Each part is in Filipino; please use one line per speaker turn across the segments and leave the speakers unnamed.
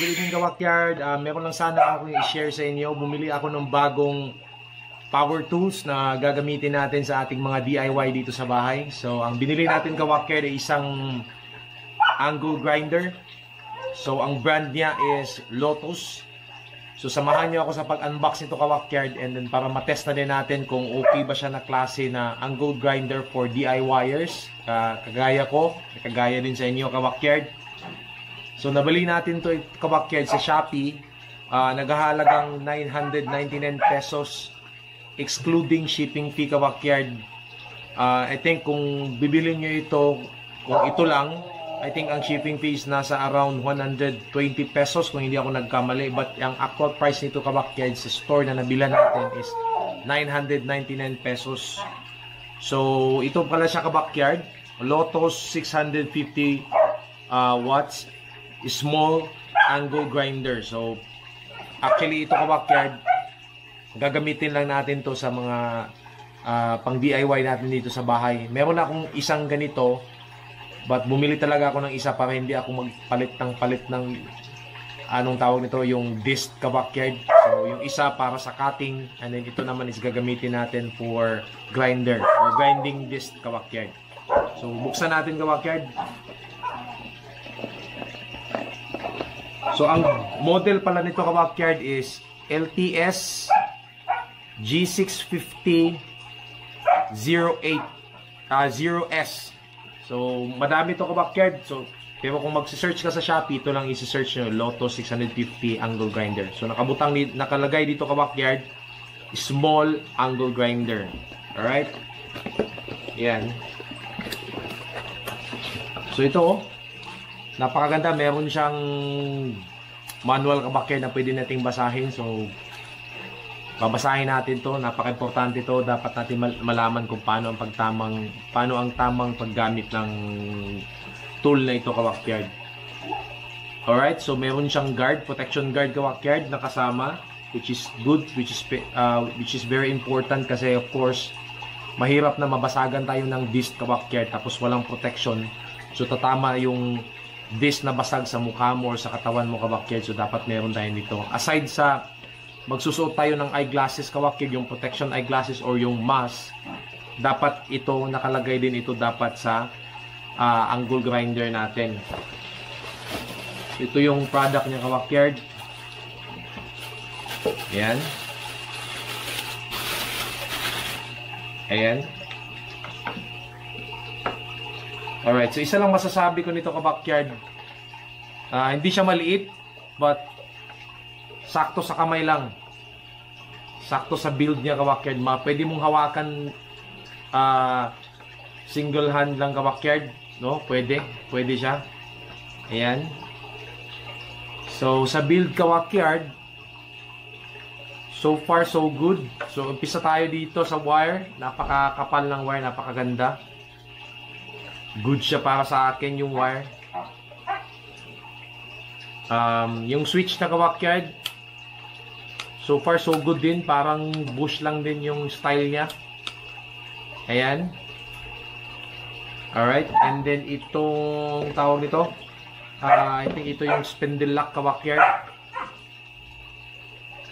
good evening kawakyard. Meron lang sana ako i-share sa inyo. Bumili ako ng bagong power tools na gagamitin natin sa ating mga DIY dito sa bahay. So, ang binili natin kawakyard ay isang angle grinder. So, ang brand niya is Lotus. So, samahan niyo ako sa pag-unbox nito kawakyard, and then para matest na din natin kung okay ba siya na klase na angle grinder for DIYers. Kagaya ko, kagaya din sa inyo kawakyard. So, nabili natin to kawakyard sa Shopee. Naghahalagang 999 pesos excluding shipping fee kawakyard. I think kung bibili nyo ito, kung ito lang, I think ang shipping fee is nasa around 120 pesos kung hindi ako nagkamali. But ang actual price nito kawakyard sa store na nabila natin is 999 pesos. So, ito pala siya kawakyard. Lotus 650 watts. Small angle grinder. So, actually ito kawakyard, gagamitin lang natin to sa mga pang DIY natin dito sa bahay. Meron akong isang ganito, but bumili talaga ako ng isa para hindi ako magpalit ng anong tawag nito, yung disc kawakyard. So, yung isa para sa cutting, and then ito naman is gagamitin natin for grinder or grinding disc kawakyard. So, buksan natin kawakyard. So, ang model pala nito kawakyard is LTS G650 0S. So, madami ito kawakyard. So, pero kung magsisearch ka sa Shopee, ito lang isi-search nyo, Lotus 650 angle grinder. So, nakalagay dito kawakyard, small angle grinder. Alright? Yan. So, ito, napakaganda. Meron siyang manual kawakyard na pwede nating basahin. So, babasahin natin to. Napaka-importante to. Dapat natin malaman kung paano ang tamang paggamit ng tool na ito kawakyard. Alright, so meron siyang guard, protection guard kawakyard na kasama, which is good, which is very important kasi of course mahirap na mabasagan tayo ng disc kawakyard tapos walang protection. So tatama yung disc na basag sa mukha mo or sa katawan mo kawakyard. So dapat meron tayo nito. Aside sa magsusuot tayo ng eyeglasses kawakyard, yung protection eyeglasses or yung mask, dapat ito nakalagay din ito dapat sa angle grinder natin. Ito yung product niya kawakyard. Ayan. Ayan. Alright, so isa lang masasabi ko nito kawakyard. Hindi siya maliit, but sakto sa kamay lang. Sakto sa build niya kawakyard. Pwede mong hawakan single hand lang kawakyard, no? Pwede siya. Ayan. So sa build kawakyard, so far so good. So umpisa tayo dito sa wire. Napakakapal ng wire, napakaganda. Good siya para sa akin yung wire. Yung switch na kawakyard, so far so good din. Parang bush lang din yung style niya. Ayan. Alright. And then itong tawag nito, I think ito yung spindle lock kawakyard.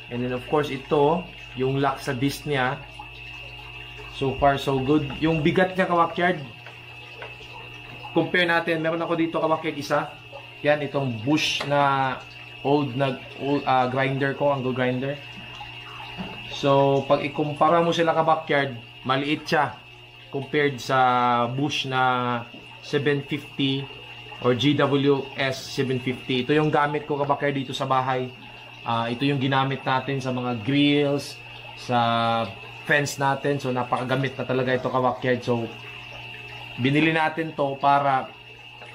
And then of course ito yung lock sa disc niya. So far so good. Yung bigat niya kawakyard, compare natin. Meron ako dito kawakyard isa. Yan, itong bush na old grinder ko, angle grinder. So, pag ikumpara mo sila kawakyard, maliit siya compared sa bush na 750 or GWS 750. Ito yung gamit ko kawakyard dito sa bahay. Ito yung ginamit natin sa mga grills, sa fence natin. So, napakagamit na talaga ito kawakyard. So, binili natin to para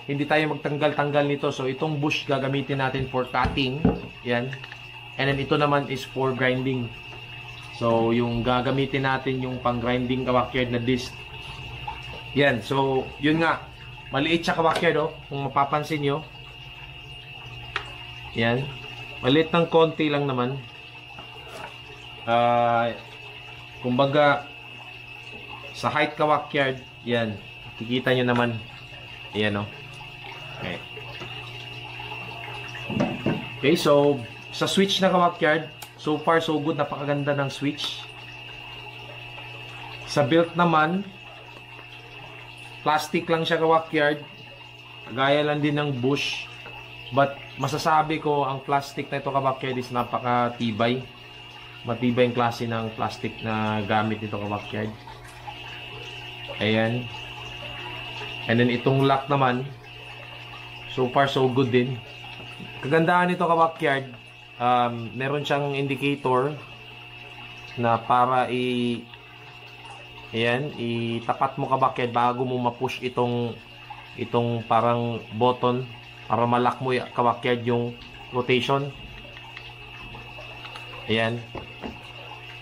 hindi tayo magtanggal-tanggal nito. So, itong bush gagamitin natin for cutting. Yan. And then, ito naman is for grinding. So, yung gagamitin natin yung pang-grinding kawakyard na disc. Yan. So, yun nga. Maliit siya kawakyard, oh. Kung mapapansin nyo. Yan. Maliit ng konti lang naman. Kumbaga, sa height kawakyard, yan. Kikita nyo naman. Ayan, oh. Okay. Okay, so sa switch na kabakyard, so far so good, napakaganda ng switch. Sa belt naman, plastic lang siya kabakyard, gaya lang din ng bush. But masasabi ko ang plastic na ito kabakyard is napakatibay. Matibay yung klase ng plastic na gamit nito kabakyard. Ayan. And then itong lock naman, so far so good din. Kagandahan nito kabakyard, meron siyang indicator na para ayan, itapat mo kabakyard bago mo ma-push itong parang button para malak mo kabakyard yung rotation. Ayan.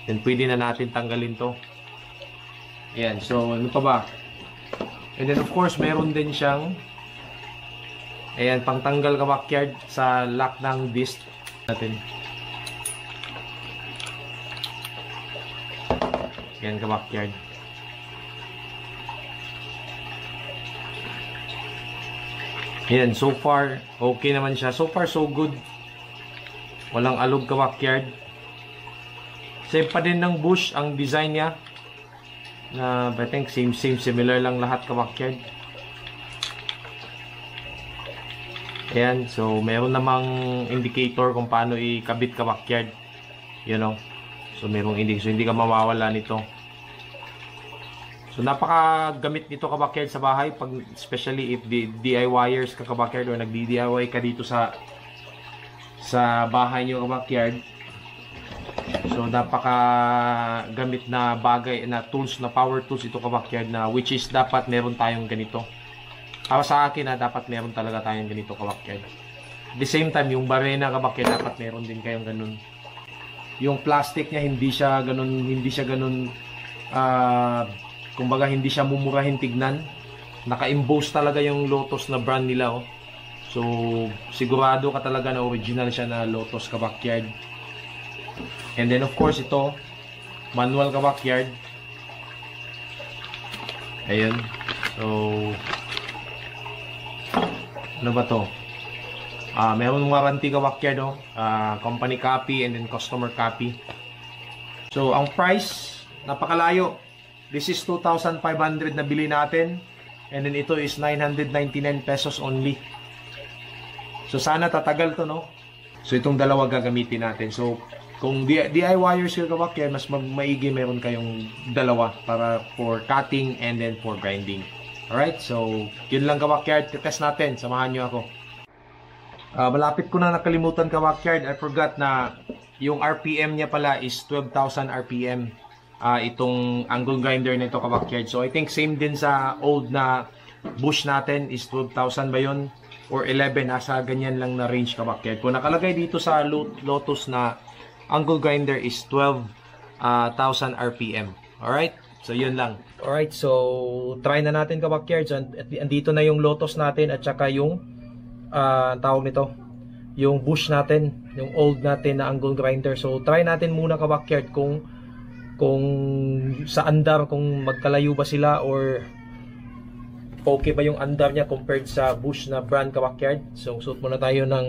Then pwede na natin tanggalin to. Ayan, so ano pa ba? And then of course meron din siyang ayan, pangtanggal kabakyard sa lock ng disc natin. Ayan kabakyard. Ayan, so far okay naman siya. So far so good. Walang alog kabakyard. Same pa din ng bush ang design niya. Na I think same similar lang lahat kabakyard. Ayan, so meron namang indicator kung paano ikabit kabakyard. You know. So merong indicator, so hindi ka mawawala nito. So napakagamit nito kabakyard sa bahay, pag especially if DIYers ka kabakyard o nagdi-DIY ka dito sa bahay niyo kabakyard. So napakagamit na bagay na tools, na power tools ito kabakyard, na which is dapat meron tayong ganito. Para sa akin na dapat meron talaga tayong ganito kabakyard. At the same time, yung barena kabakyard dapat meron din kayong ganun. Yung plastic niya hindi siya ganun kumbaga hindi siya mumurahin tignan. Naka-emboss talaga yung Lotus na brand nila, oh. So sigurado ka talaga na original siya na Lotus kabakyard. And then of course ito, manual kabakyard. Ayan. So ano ba to? Meron warranty kabakyard, oh. Company copy and then customer copy. So ang price, napakalayo. This is 2,500 na bili natin. And then ito is 999 pesos only. So sana tatagal to, no? So itong dalawa gagamitin natin. So kung DIYers kayo kabakyard, mas maigi meron kayong dalawa para for cutting and then for grinding. Alright, so yun lang kabakyard. Test natin, samahan nyo ako. Malapit ko na nakalimutan kabakyard. I forgot na yung RPM niya pala is 12,000 RPM. Itong angle grinder nito kabakyard. So I think same din sa old na bush natin is 12,000 ba yun? Or 11, nasa ganyan lang na range kabakyard. Kung nakalagay dito sa Lotus na angle grinder is 12,000 RPM. Alright? So yun lang. Alright, so try na natin kabakyard. So andito na yung Lotus natin at saka yung tawag nito, yung bush natin, yung old natin na angle grinder. So try natin muna kabakyard kung sa andar, kung magkalayo ba sila or okay ba yung andar niya compared sa bush na brand kabakyard. So suot muna tayo ng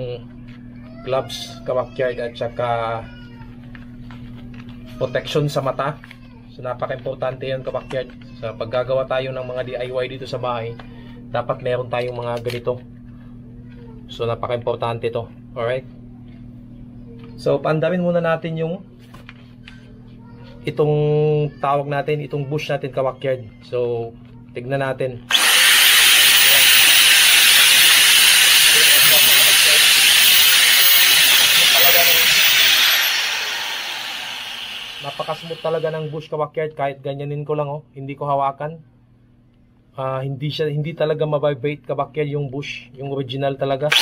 gloves kabakyard at saka protection sa mata. So napaka-importante yun kabakyard. Sa paggagawa tayo ng mga DIY dito sa bahay, dapat meron tayong mga ganito. So napaka-importante to. Alright. So paandarin muna natin yung itong tawag natin, itong bush natin kabakyard. So tignan natin. Napaka-smooth talaga ng bush kabakyard, kahit ganyanin ko lang, oh, hindi ko hawakan. Hindi talaga mabibrate kabakyard yung bush, yung original talaga.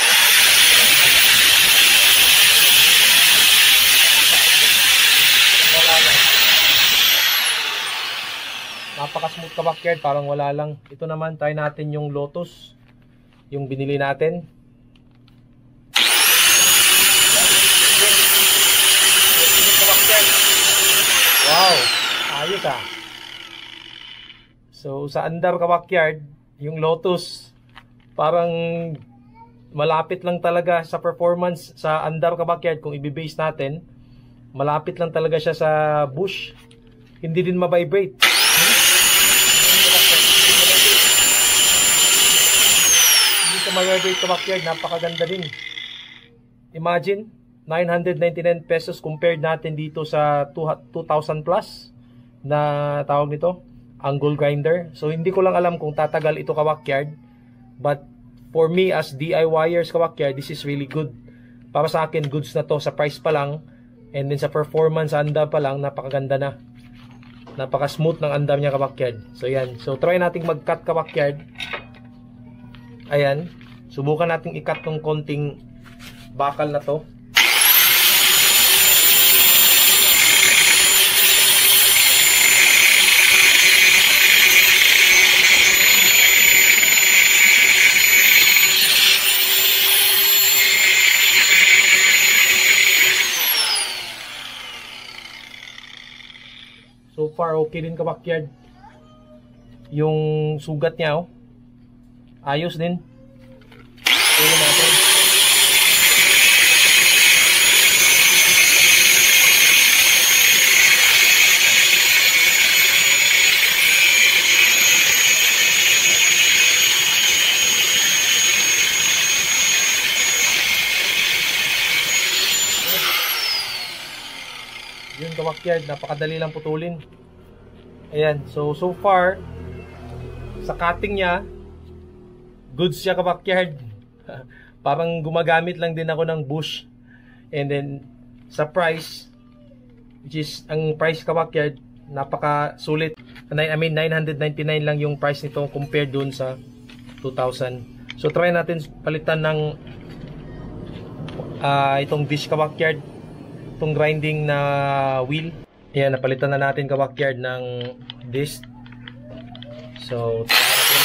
Napaka-smooth kabakyard, parang wala lang. Ito naman, try natin yung Lotus, yung binili natin. Wow, ayos ah. So sa andar kabakyard, yung Lotus parang malapit lang talaga sa performance sa andar kabakyard. Kung i-base natin, malapit lang talaga siya sa bush. Hindi din ma-vibrate. Hindi siya ma-vibrate kabakyard. Napakaganda din. Imagine, 999 pesos compared natin dito sa 2,000 plus na tawag nito, angle grinder. So hindi ko lang alam kung tatagal ito kabakyard, but for me as DIYers kabakyard, this is really good. Para sa akin, goods na to sa price pa lang, and then sa performance andam pa lang, napakaganda na. Napaka smooth ng andam niya kabakyard. So yan, so try nating mag-cut kabakyard. Ayan, subukan nating i-cut tong konting bakal na to. So far, okay din kabakyard. Yung sugat niya, oh. Ayos din. Tingnan natin. Yun kabakyard, napakadali lang putulin. Ayan, so far sa cutting niya, goods siya kabakyard. Parang gumagamit lang din ako ng bush. And then sa price, which is ang price kabakyard, napaka sulit. I mean 999 lang yung price nito compared dun sa 2,000. So try natin palitan ng itong dish kabakyard, itong grinding na wheel. Ayan, napalitan na natin kabakyard ng disc. So try natin.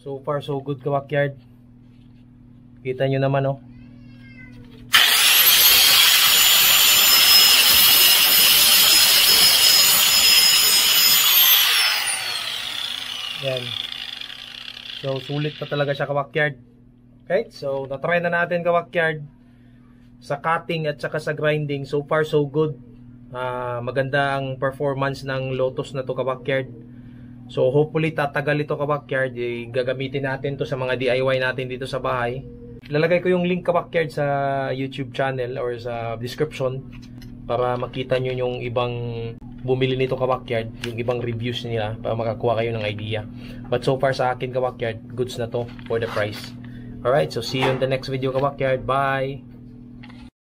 So far so good kabakyard. Kita nyo naman, oh. Yan. So sulit na talaga siya kabakyard. Okay, so na-try na natin kabakyard sa cutting at saka sa grinding. So far so good. Maganda ang performance ng Lotus na to kabakyard. So hopefully tatagal ito kabakyard. Gagamitin natin to sa mga DIY natin dito sa bahay. Lalagay ko yung link kabakyard sa YouTube channel or sa description para makita nyo yung ibang bumili nito kabakyard, yung ibang reviews nila para makakuha kayo ng idea. But so far sa akin kabakyard, goods na to for the price. Alright, so see you in the next video kabakyard. Bye!